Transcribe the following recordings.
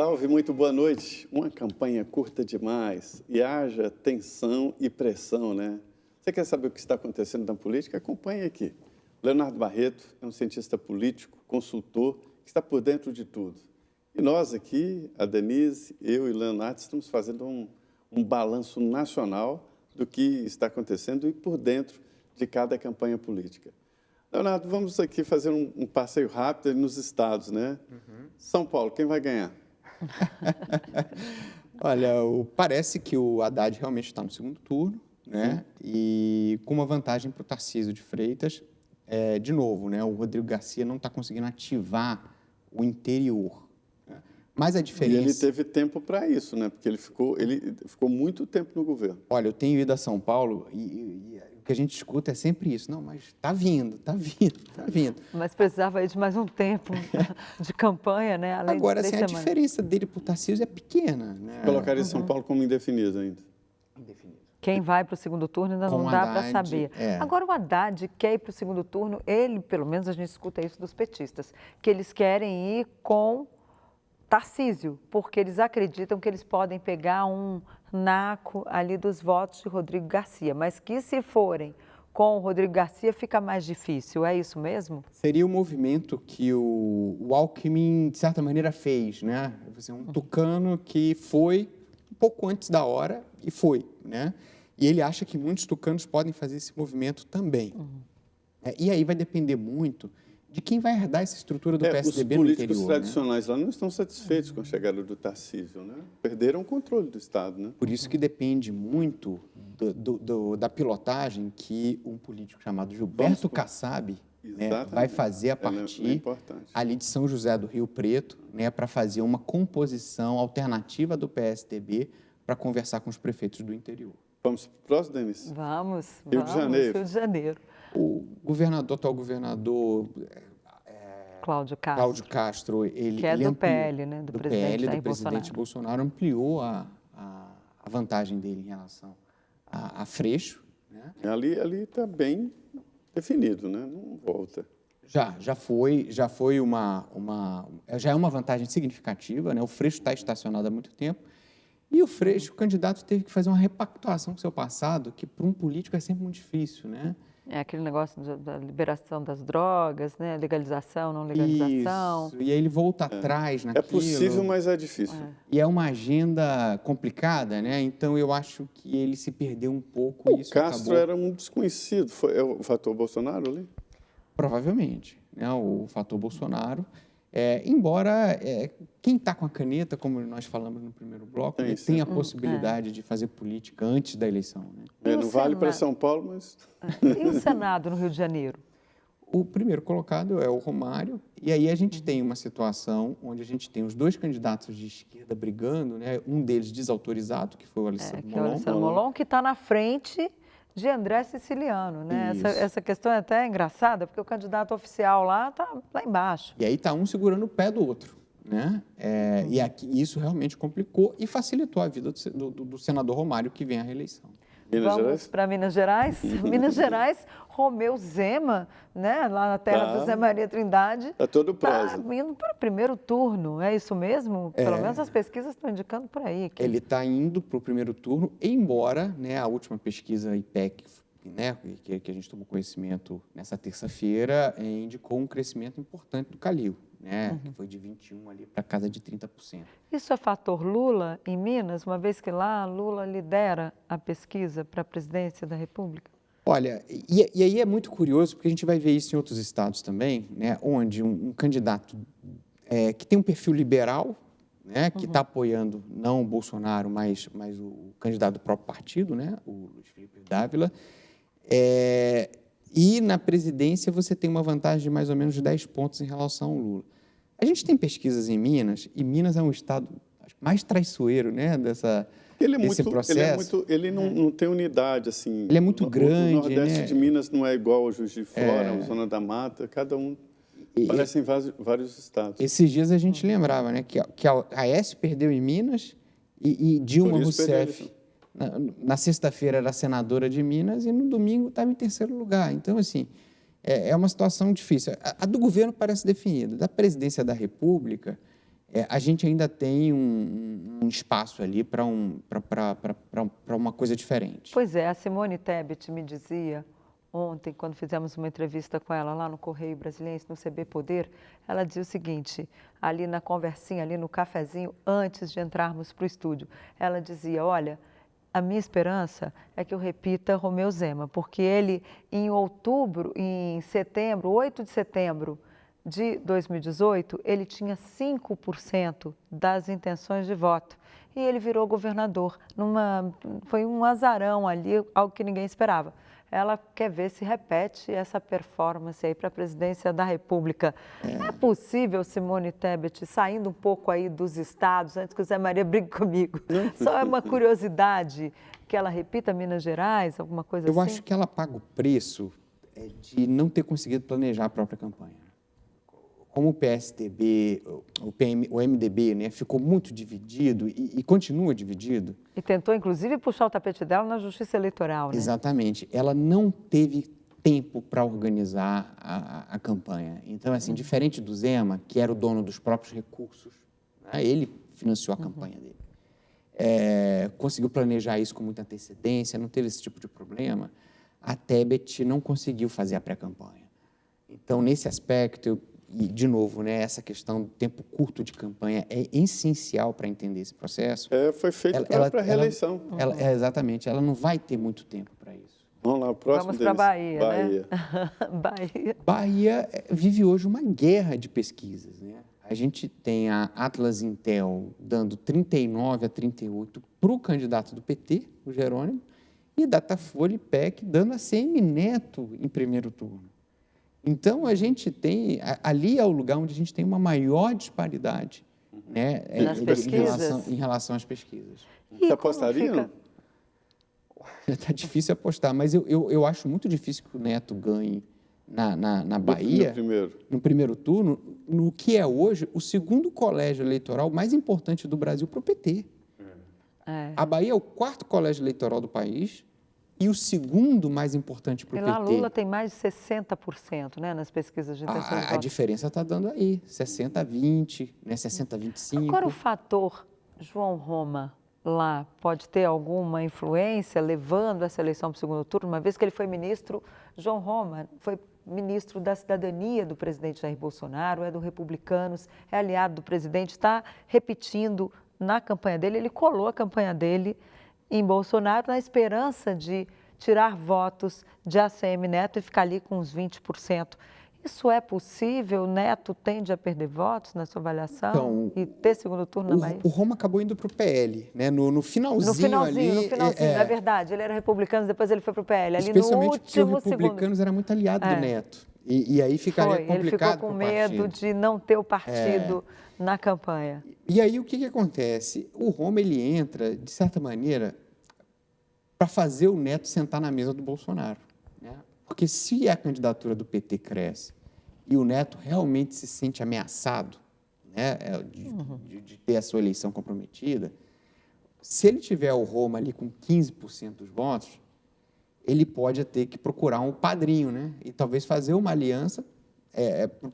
Salve, muito boa noite. Uma campanha curta demais e haja tensão e pressão, né? Você quer saber o que está acontecendo na política? Acompanhe aqui. Leonardo Barreto é um cientista político, consultor, que está por dentro de tudo. E nós aqui, a Denise, eu e Leonardo, estamos fazendo um balanço nacional do que está acontecendo e por dentro de cada campanha política. Leonardo, vamos aqui fazer um passeio rápido nos estados, né? São Paulo, quem vai ganhar? Olha, parece que o Haddad realmente está no segundo turno, né? E com uma vantagem para o Tarcísio de Freitas, de novo, né? O Rodrigo Garcia não está conseguindo ativar o interior. Né? Mas a diferença... E ele teve tempo para isso, né? Porque ele ficou muito tempo no governo. Olha, eu tenho ido a São Paulo e o que a gente escuta é sempre isso. Não, mas está vindo, está vindo, está vindo. Mas precisava aí de mais um tempo de campanha, né? Além Agora, de 3 assim, a semanas. diferença dele para o Tarcísio é pequena. Né? Colocaria São Paulo como indefinido ainda. Indefinido. Quem vai para o segundo turno ainda não dá para saber. Agora, o Haddad quer ir para o segundo turno, ele, pelo menos a gente escuta isso dos petistas, que eles querem ir com Tarcísio, porque eles acreditam que eles podem pegar um naco ali dos votos de Rodrigo Garcia, mas que se forem com o Rodrigo Garcia fica mais difícil, é isso mesmo? Seria o movimento que o Alckmin, de certa maneira, fez, né? Um tucano que foi um pouco antes da hora e foi, né? E ele acha que muitos tucanos podem fazer esse movimento também. E aí vai depender muito de quem vai herdar essa estrutura do PSDB no interior. Os políticos tradicionais lá não estão satisfeitos com a chegada do Tarcísio, né? Perderam o controle do Estado, né? Por isso que depende muito da pilotagem que um político chamado Gilberto Kassab, né, vai fazer a partir ali de São José do Rio Preto, né, para fazer uma composição alternativa do PSDB para conversar com os prefeitos do interior. Vamos para o próximo, Denise? Vamos, Rio de Janeiro. Rio de Janeiro. O atual governador Cláudio Castro, ele que é do ampliou, PL, né, do presidente Jair Bolsonaro, ampliou a vantagem dele em relação a Freixo. Né? Ali está bem definido, né? Não volta. Já é uma vantagem significativa, né? O Freixo está estacionado há muito tempo. E o Freixo, o candidato, teve que fazer uma repactuação com o seu passado, que para um político é sempre muito difícil, né? É aquele negócio da liberação das drogas, né? Legalização, não legalização. Isso. E aí ele volta atrás naquilo. É possível, mas é difícil. E é uma agenda complicada, né? Então eu acho que ele se perdeu um pouco. O Castro era um desconhecido. É o fator Bolsonaro ali? Provavelmente, né? O fator Bolsonaro. Embora quem está com a caneta, como nós falamos no primeiro bloco, tem a possibilidade de fazer política antes da eleição. Né? Não vale para São Paulo, mas... E o Senado no Rio de Janeiro? O primeiro colocado é o Romário, e aí a gente tem uma situação onde a gente tem os dois candidatos de esquerda brigando, né? Um deles desautorizado, que foi o Alessandro Molon. O Alessandro Molon, que está na frente de André Siciliano, né? Essa questão é até engraçada, porque o candidato oficial lá está lá embaixo. E aí está um segurando o pé do outro, né? E isso realmente complicou e facilitou a vida do senador Romário, que vem à reeleição. Vamos para Minas Gerais? Minas Gerais, Romeu Zema, né? Lá na terra do Zé Maria Trindade. Está todo prosa. Está indo para o primeiro turno, é isso mesmo? Pelo menos as pesquisas estão indicando por aí. Ele está indo para o primeiro turno, embora, né, a última pesquisa IPEC, né, que a gente tomou conhecimento nessa terça-feira, indicou um crescimento importante do Calil, né, que foi de 21% ali para casa de 30%. Isso é fator Lula em Minas, uma vez que lá Lula lidera a pesquisa para a presidência da República? Olha, e aí é muito curioso, porque a gente vai ver isso em outros estados também, né, onde um candidato que tem um perfil liberal, né, que está apoiando não o Bolsonaro, mas o candidato do próprio partido, né, o Luiz Felipe Dávila, e na presidência você tem uma vantagem de mais ou menos 10 pontos em relação ao Lula. A gente tem pesquisas em Minas, e Minas é um estado mais traiçoeiro, né, desse processo. Ele não tem unidade, assim. Ele é muito grande, o Nordeste, né? de Minas não é igual ao Juiz de Fora, a Zona da Mata, cada um parece em vários estados. Esses dias a gente lembrava, né, que a Aécio perdeu em Minas e Dilma Rousseff, na sexta-feira, era senadora de Minas e no domingo estava em terceiro lugar. Então, assim, é uma situação difícil. A do governo parece definida. Da presidência da República, a gente ainda tem um espaço ali para uma coisa diferente. Pois é, a Simone Tebet me dizia ontem, quando fizemos uma entrevista com ela lá no Correio Brasiliense, no CB Poder, ela dizia o seguinte, ali na conversinha, ali no cafezinho, antes de entrarmos para o estúdio, ela dizia, olha, a minha esperança é que eu repita Romeu Zema, porque ele, em 8 de setembro de 2018, ele tinha 5% das intenções de voto e ele virou governador. Foi um azarão ali, algo que ninguém esperava. Ela quer ver se repete essa performance aí para a presidência da República. É possível, Simone Tebet, saindo um pouco aí dos estados, antes que o Zé Maria brigue comigo, só é uma curiosidade que ela repita Minas Gerais, alguma coisa assim? Eu acho que ela paga o preço de não ter conseguido planejar a própria campanha. Como o PSDB, o MDB, né, ficou muito dividido e continua dividido. E tentou, inclusive, puxar o tapete dela na Justiça Eleitoral, né? Exatamente. Ela não teve tempo para organizar a campanha. Então, assim, diferente do Zema, que era o dono dos próprios recursos, né, ele financiou a campanha dele. Conseguiu planejar isso com muita antecedência, não teve esse tipo de problema. A Tebet não conseguiu fazer a pré-campanha. Então, nesse aspecto, e, de novo, né, essa questão do tempo curto de campanha é essencial para entender esse processo. Foi feito para a reeleição. Exatamente, ela não vai ter muito tempo para isso. Vamos lá, o próximo Vamos para Bahia, Bahia, né? Bahia vive hoje uma guerra de pesquisas, né? A gente tem a Atlas Intel dando 39 a 38 para o candidato do PT, o Jerônimo, e Datafolha e PEC dando a CM Neto em primeiro turno. Então, a gente tem, ali é o lugar onde a gente tem uma maior disparidade, né, em relação às pesquisas. Você apostaria? Está difícil apostar, mas eu acho muito difícil que o Neto ganhe na Bahia, no primeiro turno, no que é hoje o segundo colégio eleitoral mais importante do Brasil para o PT. A Bahia é o quarto colégio eleitoral do país, e o segundo mais importante para o PT. E lá Lula tem mais de 60%, né, nas pesquisas de intenção de voto. A diferença está dando aí, 60 a 20, né, 60 a 25. Agora, o fator João Roma lá pode ter alguma influência levando essa eleição para o segundo turno, uma vez que ele foi ministro, João Roma foi ministro da Cidadania do presidente Jair Bolsonaro, é do Republicanos, é aliado do presidente, está repetindo na campanha dele, ele colou a campanha dele em Bolsonaro, na esperança de tirar votos de ACM Neto e ficar ali com uns 20%. Isso é possível? Neto tende a perder votos na sua avaliação? Então, e ter segundo turno na Bahia? O Roma acabou indo para o PL, né? No finalzinho ali... É verdade. Ele era republicano, depois ele foi para o PL. Ali especialmente no último porque o Republicanos era muito aliado do Neto. E aí ficaria complicado. Ele ficou com medo de não ter o partido na campanha. E aí o que acontece? O Roma, ele entra, de certa maneira, para fazer o Neto sentar na mesa do Bolsonaro, né? Porque se a candidatura do PT cresce e o Neto realmente se sente ameaçado, né, de ter a sua eleição comprometida, se ele tiver o Roma ali com 15% dos votos, ele pode ter que procurar um padrinho, né? E talvez fazer uma aliança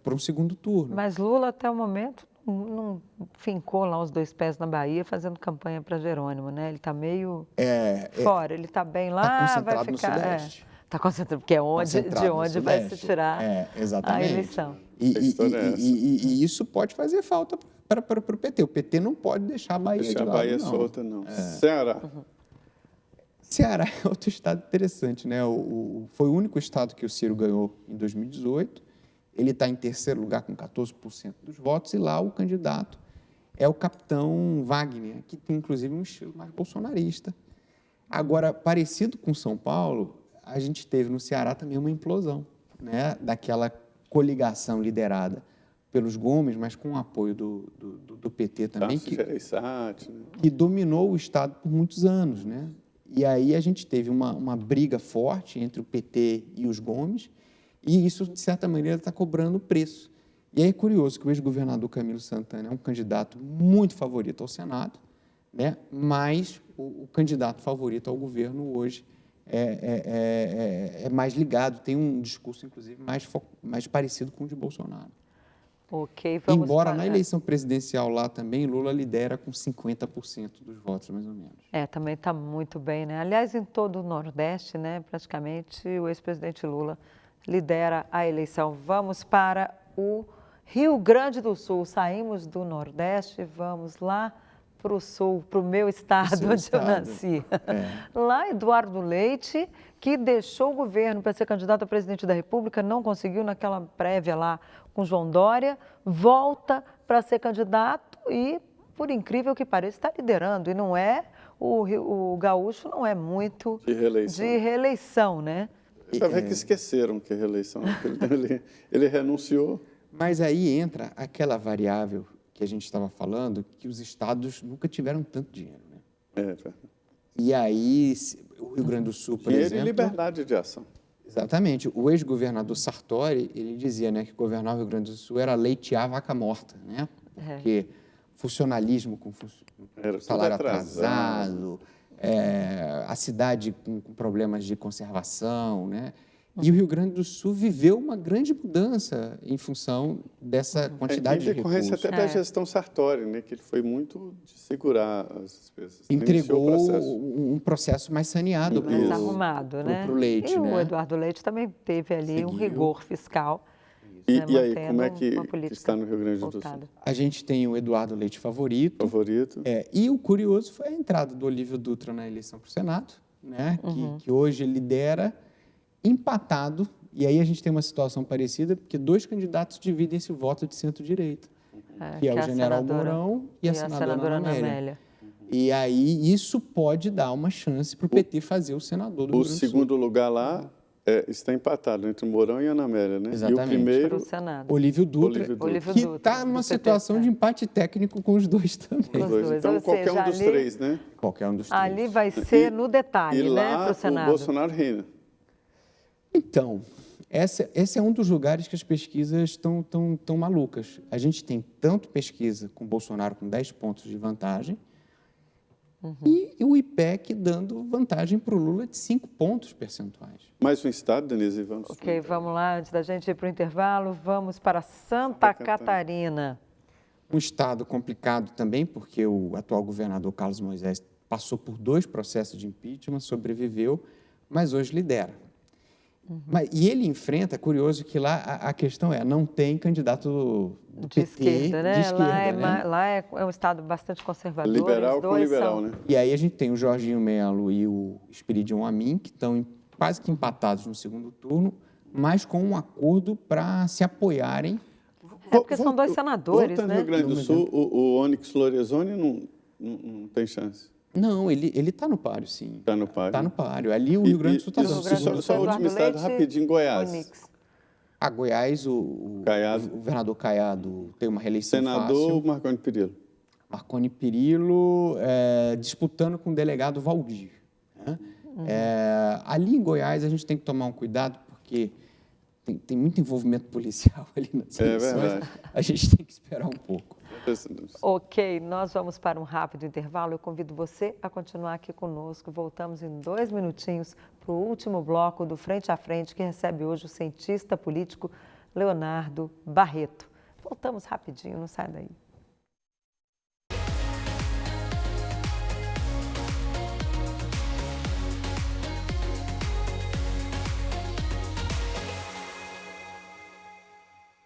para um segundo turno. Mas Lula, até o momento, não fincou lá os dois pés na Bahia fazendo campanha para Jerônimo, né? Ele está meio fora, ele está bem lá, vai ficar... No Sudeste. Está concentrado, porque de onde vai se tirar a eleição. E isso pode fazer falta para o PT. O PT não pode deixar a Bahia de lado, não. Deixar a Bahia solta, não. Ceará. Ceará é outro estado interessante, né? Foi o único estado que o Ciro ganhou em 2018. Ele está em terceiro lugar com 14% dos votos e lá o candidato é o capitão Wagner, que tem, inclusive, um estilo mais bolsonarista. Agora, parecido com São Paulo, a gente teve no Ceará também uma implosão, né, daquela coligação liderada pelos Gomes, mas com o apoio do PT também, que dominou o Estado por muitos anos, né? E aí a gente teve uma briga forte entre o PT e os Gomes, e isso, de certa maneira, está cobrando preço. E aí é curioso que o ex-governador Camilo Santana é um candidato muito favorito ao Senado, né? Mas o candidato favorito ao governo hoje é mais ligado, tem um discurso, inclusive, mais parecido com o de Bolsonaro. Ok, vamos Embora na eleição presidencial lá também, Lula lidera com 50% dos votos, mais ou menos. Também está muito bem, né? Aliás, em todo o Nordeste, né, praticamente, o ex-presidente Lula lidera a eleição. Vamos para o Rio Grande do Sul. Saímos do Nordeste, vamos lá para o Sul, para o meu estado, onde eu nasci. Lá, Eduardo Leite, que deixou o governo para ser candidato a presidente da República, não conseguiu naquela prévia lá com João Dória, volta para ser candidato e, por incrível que pareça, está liderando. E não é, o gaúcho não é muito de reeleição, né? Já vê que esqueceram que é reeleição. Ele renunciou. Mas aí entra aquela variável que a gente estava falando, que os estados nunca tiveram tanto dinheiro, né? E aí, o Rio Grande do Sul, por exemplo... Dinheiro e liberdade de ação. Exatamente. O ex-governador Sartori, ele dizia, né, que governar o Rio Grande do Sul era leitear a vaca morta, né? Porque funcionalismo com salário atrasado, a cidade com problemas de conservação, né? E o Rio Grande do Sul viveu uma grande mudança em função dessa quantidade de recursos. Em decorrência até da gestão Sartori, né, que ele foi muito de segurar as despesas. Entregou um processo mais saneado para mais arrumado, né? Pro Leite, e né? o Eduardo Leite também teve ali um rigor fiscal. E aí, como é que está no Rio Grande do Sul? A gente tem o Eduardo Leite favorito. E o curioso foi a entrada do Olívio Dutra na eleição para o Senado, né? Que hoje lidera empatado, e aí a gente tem uma situação parecida, porque dois candidatos dividem esse voto de centro-direita, que é o general Mourão e a senadora Ana Amélia. E aí isso pode dar uma chance para o PT fazer o senador do Rio Grande do Sul. O segundo lugar lá está empatado entre Mourão e Ana Amélia, né? Exatamente. E o primeiro, Olívio Dutra, que está numa situação de empate técnico com os dois também. Então, qualquer um dos três, né? Qualquer um dos três. Ali vai ser no detalhe, né, para o Senado. O Bolsonaro reina. Então, esse é um dos lugares que as pesquisas estão malucas. A gente tem tanto pesquisa com Bolsonaro com 10 pontos de vantagem e o IPEC dando vantagem para o Lula de 5 pontos percentuais. Mais um estado, Denise, vamos. Ok, vamos lá. Antes da gente ir para o intervalo, vamos para Santa Catarina. Um estado complicado também, porque o atual governador Carlos Moisés passou por 2 processos de impeachment, sobreviveu, mas hoje lidera. E ele enfrenta, curioso que lá a questão não tem candidato do PT esquerda, né? de esquerda, lá é um estado bastante conservador. Liberal com liberal, né? E aí a gente tem o Jorginho Melo e o Espiridion Amin, que estão quase que empatados no segundo turno, mas com um acordo para se apoiarem. Porque são 2 senadores, né? No Rio Grande do Sul, o Onyx Lorenzoni não tem chance. Não, ele está no páreo, sim. Está no páreo. Está no páreo. Ali oRio Grande do Sul está dando. Só o último estado, rapidinho, Goiás. Goiás, o governador Caiado tem uma reeleição Senador fácil. Marconi Perillo. Marconi Perillo disputando com o delegado Valdir. Né? Ali em Goiás a gente tem que tomar um cuidado, porque tem muito envolvimento policial ali nas eleições. Verdade. A gente tem que esperar um pouco. Ok, nós vamos para um rápido intervalo. Eu convido você a continuar aqui conosco. Voltamos em 2 minutinhos para o último bloco do Frente a Frente, que recebe hoje o cientista político Leonardo Barreto. Voltamos rapidinho, não sai daí.